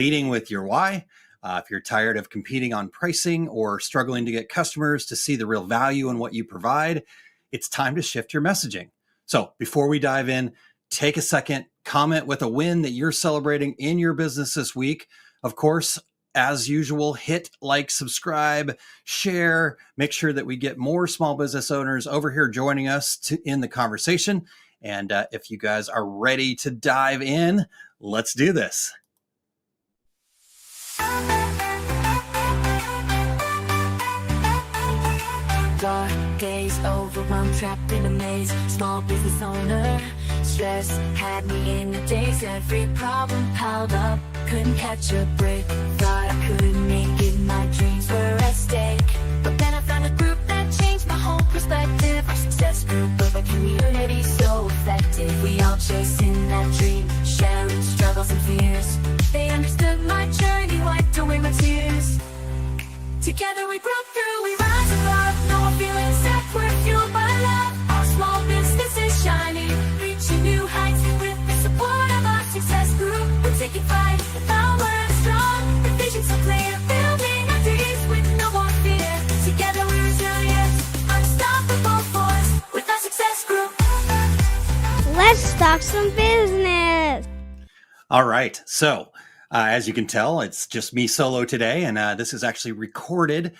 Leading with your why. If you're tired of competing on pricing or struggling to get customers to see the real value in what you provide, it's time to shift your messaging. So before we dive in, take a second, comment with a win that you're celebrating in your business this week. Of course, as usual, hit like, subscribe, share, make sure that we get more small business owners over here joining us in the conversation. And if you guys are ready to dive in, let's do this. Dark days, overwhelmed, trapped in a maze. Small business owner, stress had me in a daze. Every problem piled up, couldn't catch a break. Thought I couldn't make it, my dreams were at stake. But then I found a group that changed my whole perspective. Our success group of a community so effective. We all chasing that dream, sharing struggles and fears. They understood my journey, wiped away my tears. Together we broke through, we rise above. No more feeling stuck, we're fueled by love. Our small business is shining, reaching new heights. With the support of our success group, we're taking flight. The power is strong, the vision so clear. Building our dreams with no more fear. Together we're resilient, unstoppable force. With our success group. Let's talk some business. All right, so as you can tell, it's just me solo today, and this is actually recorded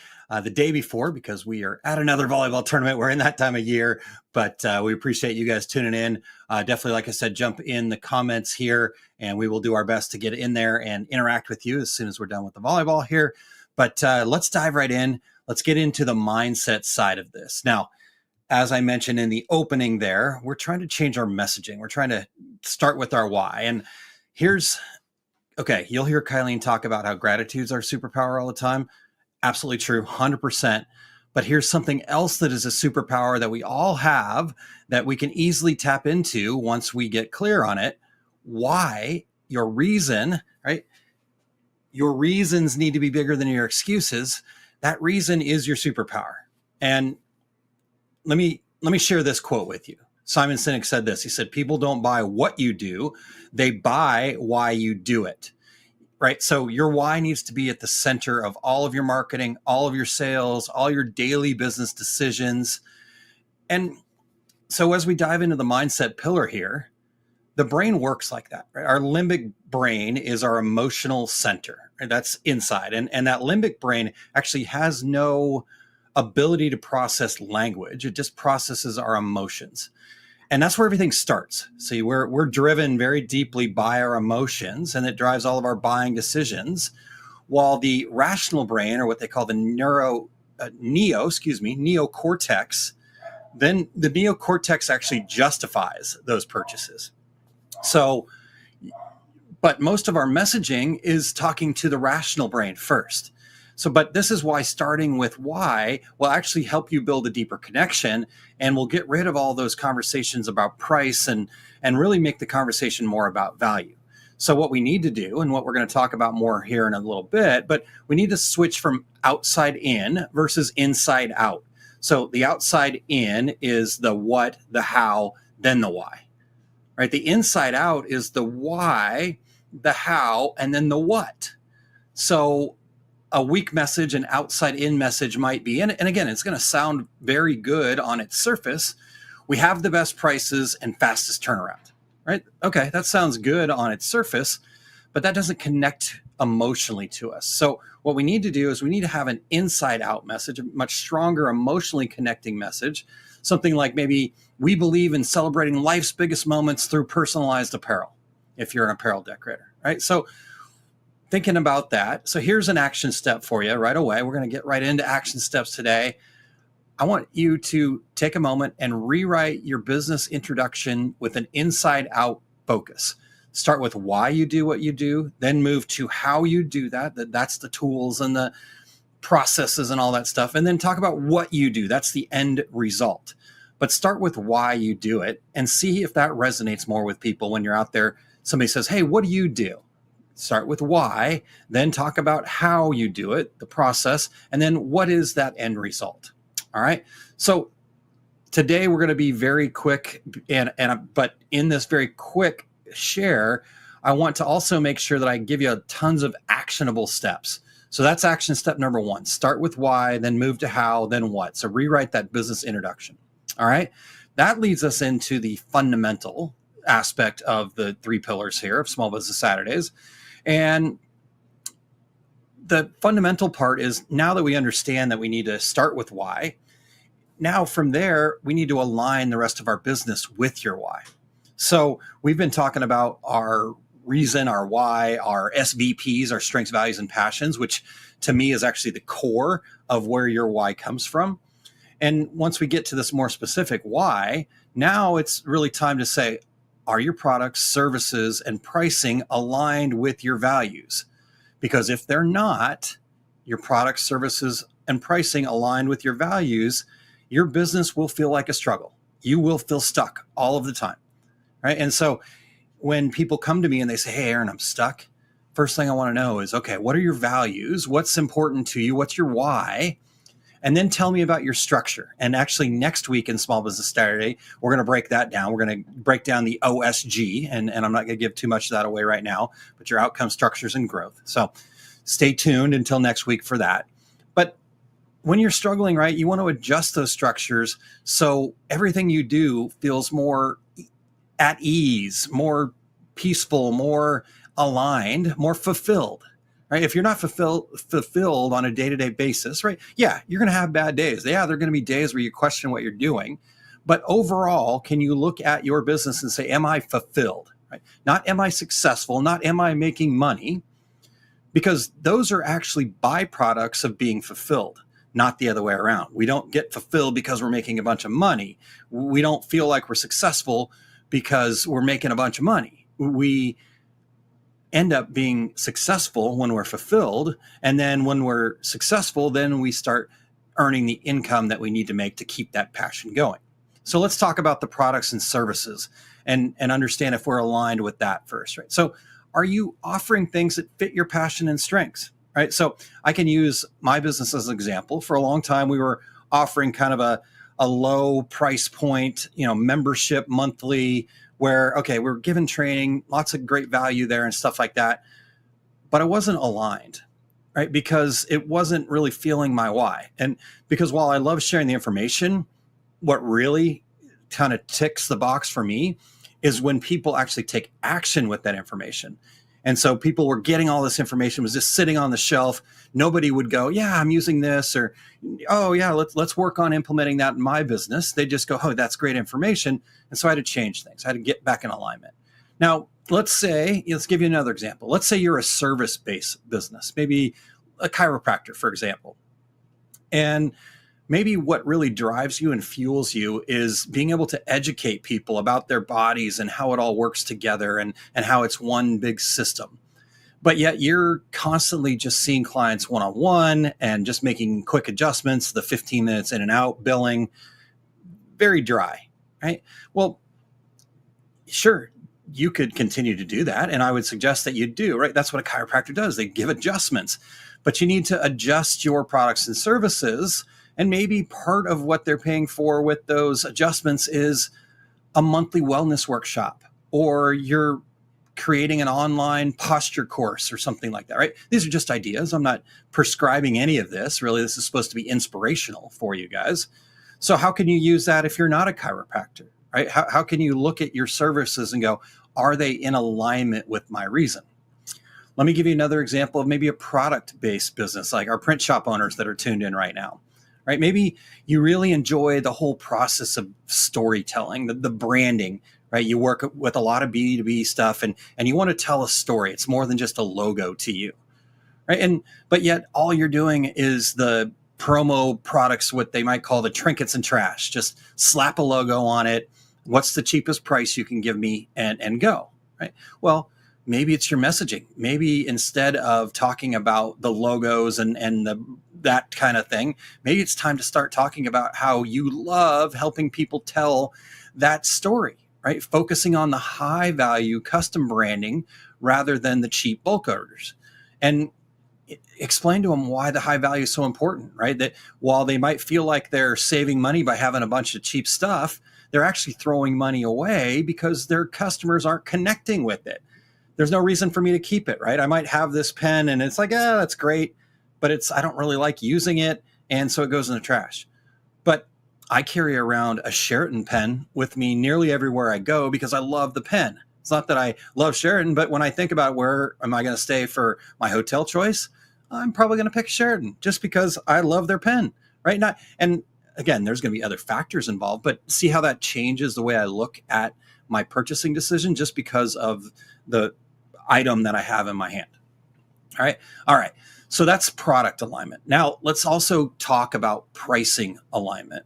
the day before because we are at another volleyball tournament. We're in that time of year, but we appreciate you guys tuning in. Definitely, like I said, jump in the comments here, and we will do our best to get in there and interact with you as soon as we're done with the volleyball here. But let's dive right in. Let's get into the mindset side of this. Now, as I mentioned in the opening there, we're trying to change our messaging. We're trying to start with our why. And okay, you'll hear Kylene talk about how gratitude's our superpower all the time. Absolutely true, 100%. But here's something else that is a superpower that we all have that we can easily tap into once we get clear on it. Why your reason, right? Your reasons need to be bigger than your excuses. That reason is your superpower. And let me share this quote with you. Simon Sinek said this. He said, people don't buy what you do, they buy why you do it, right? So your why needs to be at the center of all of your marketing, all of your sales, all your daily business decisions. And so as we dive into the mindset pillar here, the brain works like that, right? Our limbic brain is our emotional center, right? That's inside. And that limbic brain actually has no ability to process language. It just processes our emotions. And that's where everything starts. See, we're driven very deeply by our emotions, and it drives all of our buying decisions. While the rational brain, or what they call the neocortex, then the neocortex actually justifies those purchases. So, but most of our messaging is talking to the rational brain first. So, but this is why starting with why will actually help you build a deeper connection, and will get rid of all those conversations about price and really make the conversation more about value. So what we need to do, and what we're going to talk about more here in a little bit, but we need to switch from outside in versus inside out. So the outside in is the what, the how, then the why, right? The inside out is the why, the how, and then the what. So a weak message, an outside in message might be, and again, it's going to sound very good on its surface. We have the best prices and fastest turnaround, right? Okay, that sounds good on its surface, but that doesn't connect emotionally to us. So what we need to do is we need to have an inside out message, a much stronger emotionally connecting message. Something like, maybe, we believe in celebrating life's biggest moments through personalized apparel, if you're an apparel decorator, right? So thinking about that. So here's an action step for you right away. We're going to get right into action steps today. I want you to take a moment and rewrite your business introduction with an inside out focus. Start with why you do what you do, then move to how you do that. That's the tools and the processes and all that stuff. And then talk about what you do. That's the end result. But start with why you do it and see if that resonates more with people when you're out there. Somebody says, hey, what do you do? Start with why, then talk about how you do it, the process, and then what is that end result. All right. So today we're going to be very quick, but in this very quick share, I want to also make sure that I give you tons of actionable steps. So that's action step number 1. Start with why, then move to how, then what. So rewrite that business introduction. All right. That leads us into the fundamental aspect of the 3 pillars here of Small Business Saturdays. And the fundamental part is, now that we understand that we need to start with why, now from there, we need to align the rest of our business with your why. So we've been talking about our reason, our why, our SVPs, our strengths, values, and passions, which to me is actually the core of where your why comes from. And once we get to this more specific why, now it's really time to say, are your products, services, and pricing aligned with your values? Because if they're not, your products, services, and pricing aligned with your values, your business will feel like a struggle. You will feel stuck all of the time, right? And so when people come to me and they say, hey, Aaron, I'm stuck, first thing I want to know is, okay, what are your values? What's important to you? What's your why? And then tell me about your structure. And actually next week in Small Business Saturday, we're going to break that down. We're going to break down the OSG, and I'm not going to give too much of that away right now, but your outcome, structures, and growth. So stay tuned until next week for that. But when you're struggling, right, you want to adjust those structures so everything you do feels more at ease, more peaceful, more aligned, more fulfilled. Right? If you're not fulfilled on a day-to-day basis, right? Yeah, you're going to have bad days. Yeah, there are going to be days where you question what you're doing. But overall, can you look at your business and say, am I fulfilled? Right? Not am I successful? Not am I making money? Because those are actually byproducts of being fulfilled, not the other way around. We don't get fulfilled because we're making a bunch of money. We don't feel like we're successful because we're making a bunch of money. We end up being successful when we're fulfilled. And then when we're successful, then we start earning the income that we need to make to keep that passion going. So let's talk about the products and services and understand if we're aligned with that first, right? So are you offering things that fit your passion and strengths, right? So I can use my business as an example. For a long time, we were offering kind of a low price point, membership monthly, where, okay, we're giving training, lots of great value there and stuff like that. But I wasn't aligned, right? Because it wasn't really feeling my why. And because while I love sharing the information, what really kind of ticks the box for me is when people actually take action with that information. And so people were getting all this information, was just sitting on the shelf. Nobody would go, yeah, I'm using this, or, oh yeah, let's work on implementing that in my business. They just go, oh, that's great information. And so I had to change things. I had to get back in alignment. Now, let's give you another example. Let's say you're a service-based business, maybe a chiropractor, for example. And maybe what really drives you and fuels you is being able to educate people about their bodies and how it all works together and how it's one big system. But yet you're constantly just seeing clients one-on-one and just making quick adjustments, the 15 minutes in and out, billing, very dry, right? Well, sure, you could continue to do that. And I would suggest that you do, right? That's what a chiropractor does. They give adjustments, but you need to adjust your products and services. And maybe part of what they're paying for with those adjustments is a monthly wellness workshop, or you're creating an online posture course or something like that, right? These are just ideas. I'm not prescribing any of this. Really, this is supposed to be inspirational for you guys. So how can you use that if you're not a chiropractor, right? How can you look at your services and go, are they in alignment with my reason? Let me give you another example of maybe a product-based business, like our print shop owners that are tuned in right now. Right? Maybe you really enjoy the whole process of storytelling, the branding, right? You work with a lot of B2B stuff and you want to tell a story. It's more than just a logo to you, right? But yet all you're doing is the promo products, what they might call the trinkets and trash. Just slap a logo on it. What's the cheapest price you can give me and go, right? Well, maybe it's your messaging. Maybe instead of talking about the logos and that kind of thing, maybe it's time to start talking about how you love helping people tell that story, right? Focusing on the high value custom branding rather than the cheap bulk orders. And explain to them why the high value is so important, right? That while they might feel like they're saving money by having a bunch of cheap stuff, they're actually throwing money away because their customers aren't connecting with it. there's no reason for me to keep it, right? I might have this pen and it's like, that's great, but I don't really like using it. And so it goes in the trash. But I carry around a Sheraton pen with me nearly everywhere I go because I love the pen. It's not that I love Sheraton, but when I think about where am I going to stay for my hotel choice, I'm probably going to pick Sheraton just because I love their pen, right? And again, there's going to be other factors involved, but see how that changes the way I look at my purchasing decision just because of the item that I have in my hand. All right. So that's product alignment. Now let's also talk about pricing alignment,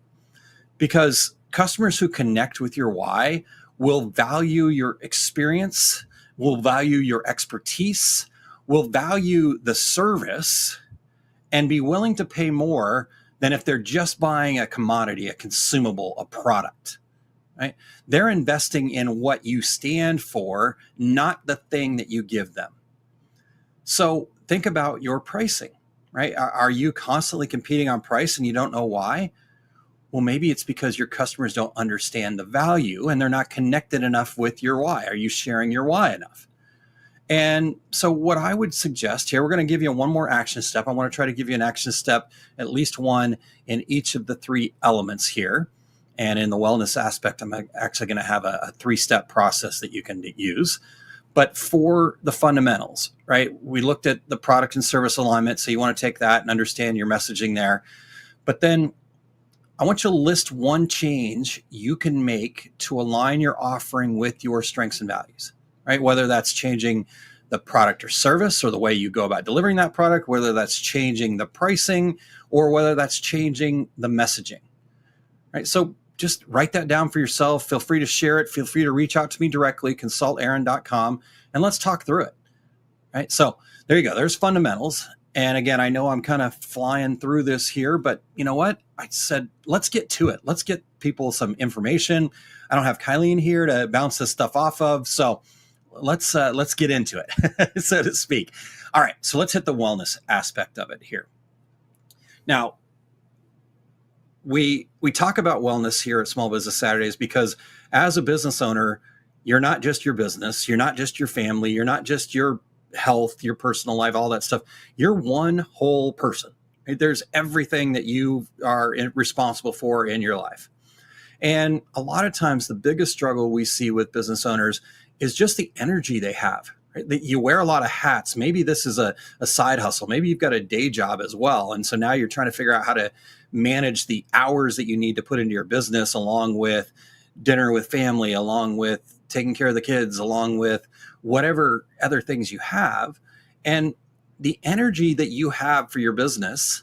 because customers who connect with your why will value your experience, will value your expertise, will value the service, and be willing to pay more than if they're just buying a commodity, a consumable, a product, right? They're investing in what you stand for, not the thing that you give them. So think about your pricing, right? Are you constantly competing on price and you don't know why? Well, maybe it's because your customers don't understand the value and they're not connected enough with your why. Are you sharing your why enough? And so what I would suggest here, we're going to give you one more action step. I want to try to give you an action step, at least one in each of the three elements here. And in the wellness aspect, I'm actually going to have a 3-step process that you can use. But for the fundamentals, right? We looked at the product and service alignment. So you want to take that and understand your messaging there. But then I want you to list one change you can make to align your offering with your strengths and values, right? Whether that's changing the product or service or the way you go about delivering that product, whether that's changing the pricing or whether that's changing the messaging, right? So just write that down for yourself. Feel free to share it. Feel free to reach out to me directly, consultaaron.com, and let's talk through it, right? So there you go. There's fundamentals. And again, I know I'm kind of flying through this here, but you know what? I said, let's get to it. Let's get people some information. I don't have Kylene here to bounce this stuff off of. So let's get into it, so to speak. All right. So let's hit the wellness aspect of it here. Now, we talk about wellness here at Small Business Saturdays because as a business owner, you're not just your business. You're not just your family. You're not just your health, your personal life, all that stuff. You're one whole person. Right? There's everything that you are responsible for in your life. And a lot of times the biggest struggle we see with business owners is just the energy they have. Right? That you wear a lot of hats. Maybe this is a side hustle. Maybe you've got a day job as well. And so now you're trying to figure out how to manage the hours that you need to put into your business, along with dinner with family, along with taking care of the kids, along with whatever other things you have. And the energy that you have for your business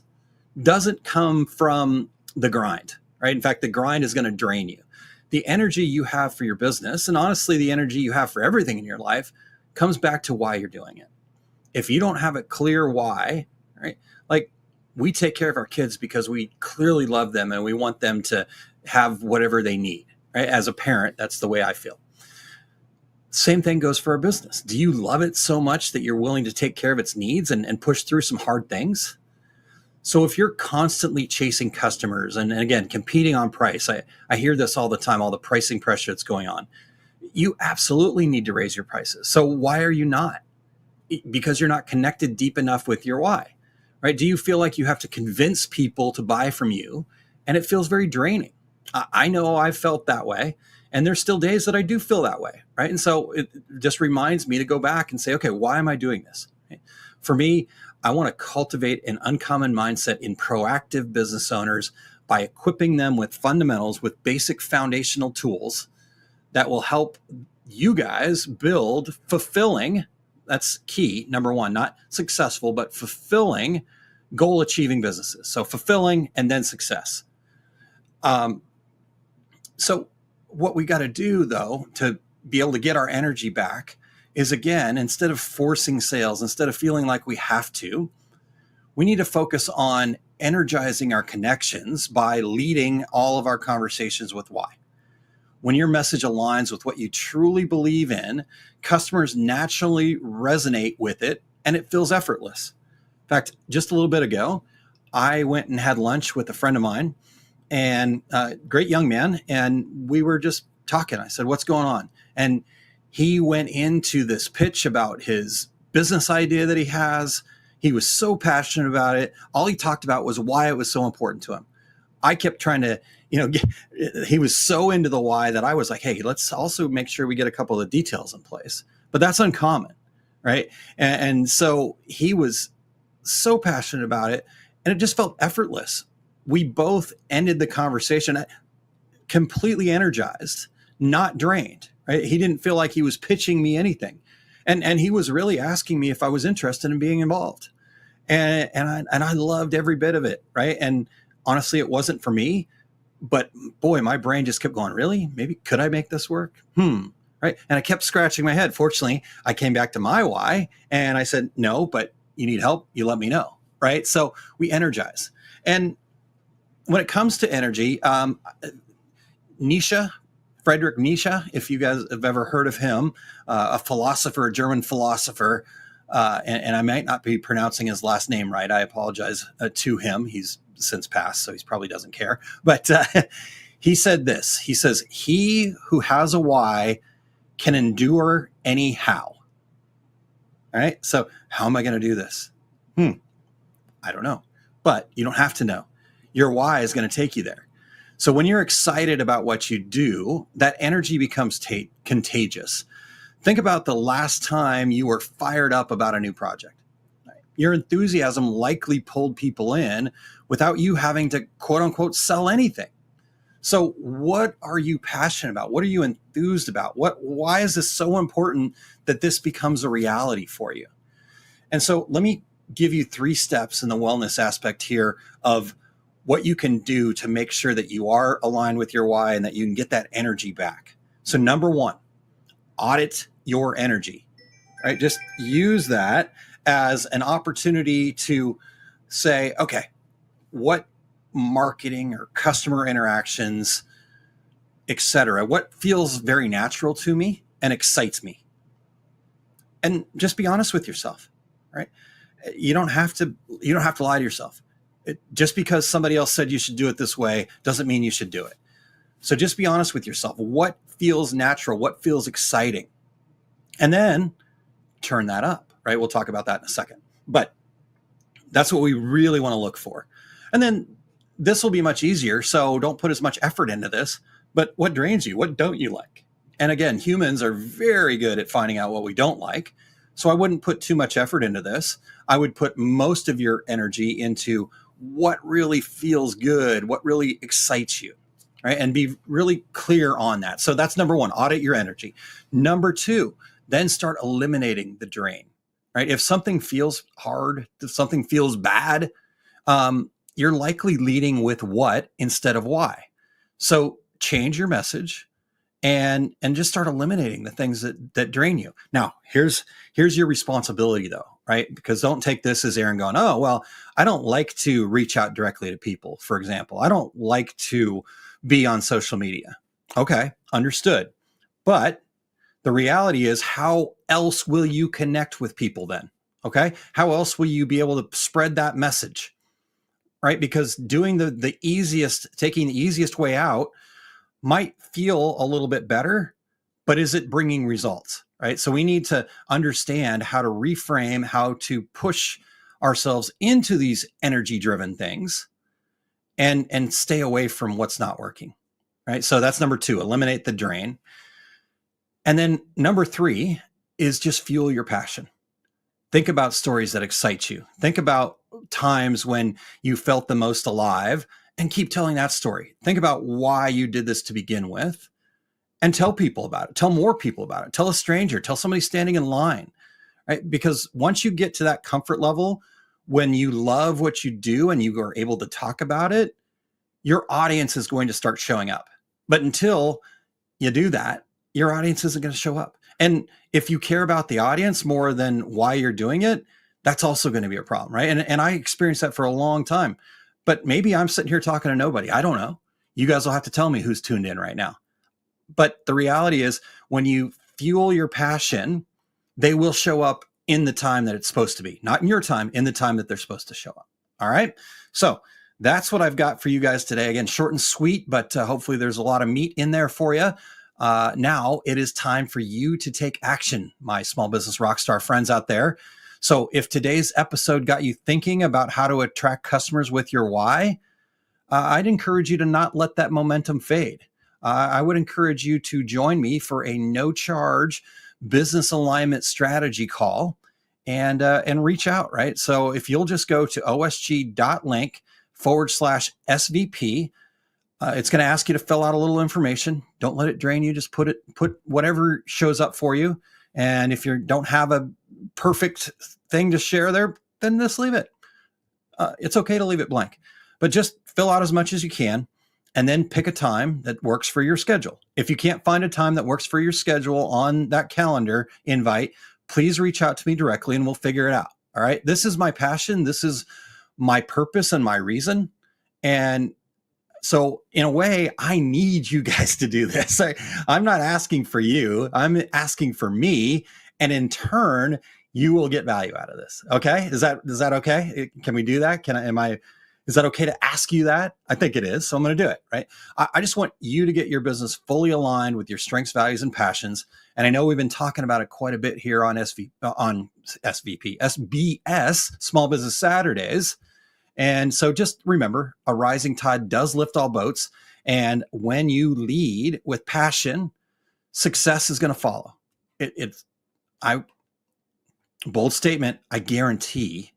doesn't come from the grind, right? In fact, the grind is going to drain you. The energy you have for your business, and honestly, the energy you have for everything in your life, comes back to why you're doing it. If you don't have a clear why, right? Like we take care of our kids because we clearly love them and we want them to have whatever they need, right? As a parent, that's the way I feel. Same thing goes for our business. Do you love it so much that you're willing to take care of its needs and push through some hard things? So if you're constantly chasing customers and again, competing on price, I hear this all the time, all the pricing pressure that's going on. You absolutely need to raise your prices. So why are you not? Because you're not connected deep enough with your why, right? Do you feel like you have to convince people to buy from you? And it feels very draining. I know I've felt that way. And there's still days that I do feel that way, right? And so it just reminds me to go back and say, okay, why am I doing this? For me, I want to cultivate an uncommon mindset in proactive business owners by equipping them with fundamentals, with basic foundational tools that will help you guys build fulfilling, that's key, number one, not successful, but fulfilling goal achieving businesses. So fulfilling and then success. So what we got to do though, to be able to get our energy back is again, instead of forcing sales, instead of feeling like we have to, we need to focus on energizing our connections by leading all of our conversations with why. When your message aligns with what you truly believe in, customers naturally resonate with it and it feels effortless. In fact, just a little bit ago, I went and had lunch with a friend of mine and a great young man. And we were just talking. I said, what's going on? And He went into this pitch about his business idea that he has. He was so passionate about it. All he talked about was why it was so important to him. I kept trying to, he was so into the why that I was like, hey, let's also make sure we get a couple of details in place. But that's uncommon, right? And so he was so passionate about it, and it just felt effortless. We both ended the conversation completely energized, not drained, right? He didn't feel like he was pitching me anything. And he was really asking me if I was interested in being involved. And I loved every bit of it, right? And honestly, it wasn't for me, but boy, my brain just kept going, really? Maybe could I make this work? Right? And I kept scratching my head. Fortunately, I came back to my why and I said, no, but you need help, you let me know, right? So we energize. And when it comes to energy, Friedrich Nietzsche, if you guys have ever heard of him, a philosopher, a German philosopher, and I might not be pronouncing his last name right. I apologize to him. He's since passed, so he probably doesn't care. But he said this. He says, he who has a why can endure any how. All right. So how am I going to do this? I don't know. But you don't have to know. Your why is going to take you there. So when you're excited about what you do, that energy becomes contagious. Think about the last time you were fired up about a new project. Your enthusiasm likely pulled people in without you having to, quote unquote, sell anything. So what are you passionate about? What are you enthused about? Why is this so important that this becomes a reality for you? And so let me give you 3 steps in the wellness aspect here of what you can do to make sure that you are aligned with your why and that you can get that energy back. So number 1, audit your energy, right? Just use that as an opportunity to say, okay, what marketing or customer interactions, etc., what feels very natural to me and excites me? And just be honest with yourself, right? You don't have to lie to yourself. Just because somebody else said you should do it this way doesn't mean you should do it. So just be honest with yourself. What feels natural? What feels exciting? And then turn that up, right? We'll talk about that in a second. But that's what we really want to look for. And then this will be much easier. So don't put as much effort into this. But what drains you? What don't you like? And again, humans are very good at finding out what we don't like. So I wouldn't put too much effort into this. I would put most of your energy into what really feels good, what really excites you, right? And be really clear on that. So that's number 1, audit your energy. Number 2, then start eliminating the drain, right? If something feels hard, if something feels bad, you're likely leading with what instead of why. So change your message and just start eliminating the things that drain you. Now, here's your responsibility though, right? Because don't take this as Aaron going, oh, well, I don't like to reach out directly to people, for example. I don't like to be on social media. Okay, understood. But the reality is, how else will you connect with people then? Okay, how else will you be able to spread that message, right? Because doing taking the easiest way out might feel a little bit better, but is it bringing results, right? So we need to understand how to reframe, how to push ourselves into these energy-driven things and stay away from what's not working, right? So that's number 2, eliminate the drain. And then number 3 is just fuel your passion. Think about stories that excite you. Think about times when you felt the most alive and keep telling that story. Think about why you did this to begin with and tell people about it. Tell more people about it. Tell a stranger, tell somebody standing in line, right? Because once you get to that comfort level, when you love what you do and you are able to talk about it, your audience is going to start showing up. But until you do that, your audience isn't going to show up. And if you care about the audience more than why you're doing it, that's also going to be a problem, right? And I experienced that for a long time. But maybe I'm sitting here talking to nobody. I don't know. You guys will have to tell me who's tuned in right now. But the reality is, when you fuel your passion, they will show up in the time that it's supposed to be. Not in your time, in the time that they're supposed to show up. All right? So that's what I've got for you guys today. Again, short and sweet, but hopefully there's a lot of meat in there for you. now it is time for you to take action, my small business rockstar friends out there. So if today's episode got you thinking about how to attract customers with your why, I'd encourage you to not let that momentum fade. I would encourage you to join me for a no-charge business alignment strategy call and reach out, right? So if you'll just go to osg.link/SVP, it's going to ask you to fill out a little information. Don't let it drain you. Just put whatever shows up for you. And if you don't have a perfect thing to share there, then just leave it. It's okay to leave it blank, but just fill out as much as you can. And then pick a time that works for your schedule. If you can't find a time that works for your schedule on that calendar invite, please reach out to me directly and we'll figure it out. All right. This is my passion. This is my purpose and my reason. And so in a way, I need you guys to do this. I'm not asking for you. I'm asking for me. And in turn, you will get value out of this. Okay. Is that okay? Can we do that? Is that okay to ask you that? I think it is. So I'm going to do it, right? I just want you to get your business fully aligned with your strengths, values, and passions. And I know we've been talking about it quite a bit here on SBS, Small Business Saturdays. And so just remember, a rising tide does lift all boats. And when you lead with passion, success is going to follow. Bold statement, I guarantee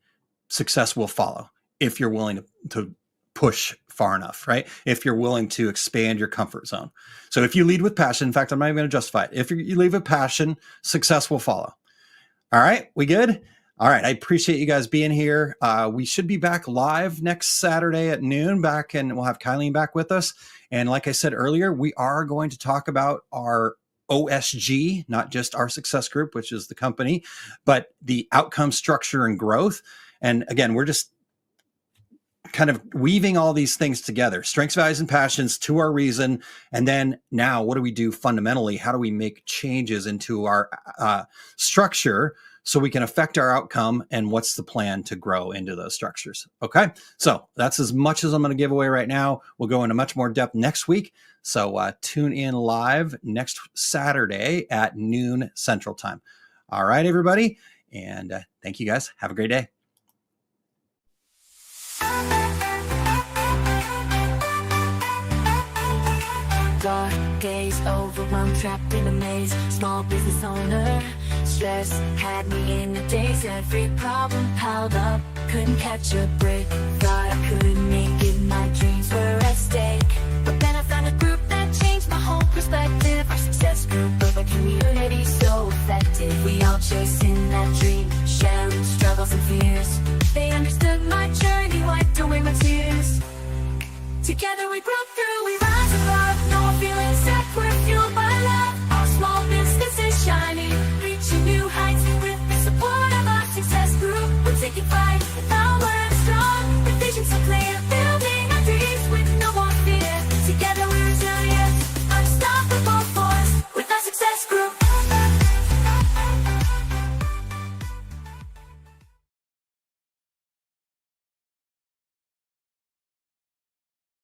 success will follow. If you're willing to push far enough, right? If you're willing to expand your comfort zone. So if you lead with passion, in fact, I'm not even going to justify it. If you lead with passion, success will follow. All right, we good? All right, I appreciate you guys being here. We should be back live next Saturday at noon and we'll have Kylene back with us. And like I said earlier, we are going to talk about our OSG, not just our success group, which is the company, but the outcome, structure, and growth. And again, we're just kind of weaving all these things together, strengths, values, and passions to our reason. And then now what do we do fundamentally? How do we make changes into our structure so we can affect our outcome? And what's the plan to grow into those structures? Okay. So that's as much as I'm going to give away right now. We'll go into much more depth next week. So tune in live next Saturday at noon Central Time. All right, everybody. And thank you guys. Have a great day. Dark gaze, overwhelmed, trapped in a maze. Small business owner, stress had me in a daze. Every problem piled up, couldn't catch a break. Thought I couldn't make it, my dreams were at stake. But then I found a group that changed my whole perspective. Our success group of a community so effective. We all chasing that dream, sharing struggles and fears. They understood my journey, wiped away my tears. Together we grew.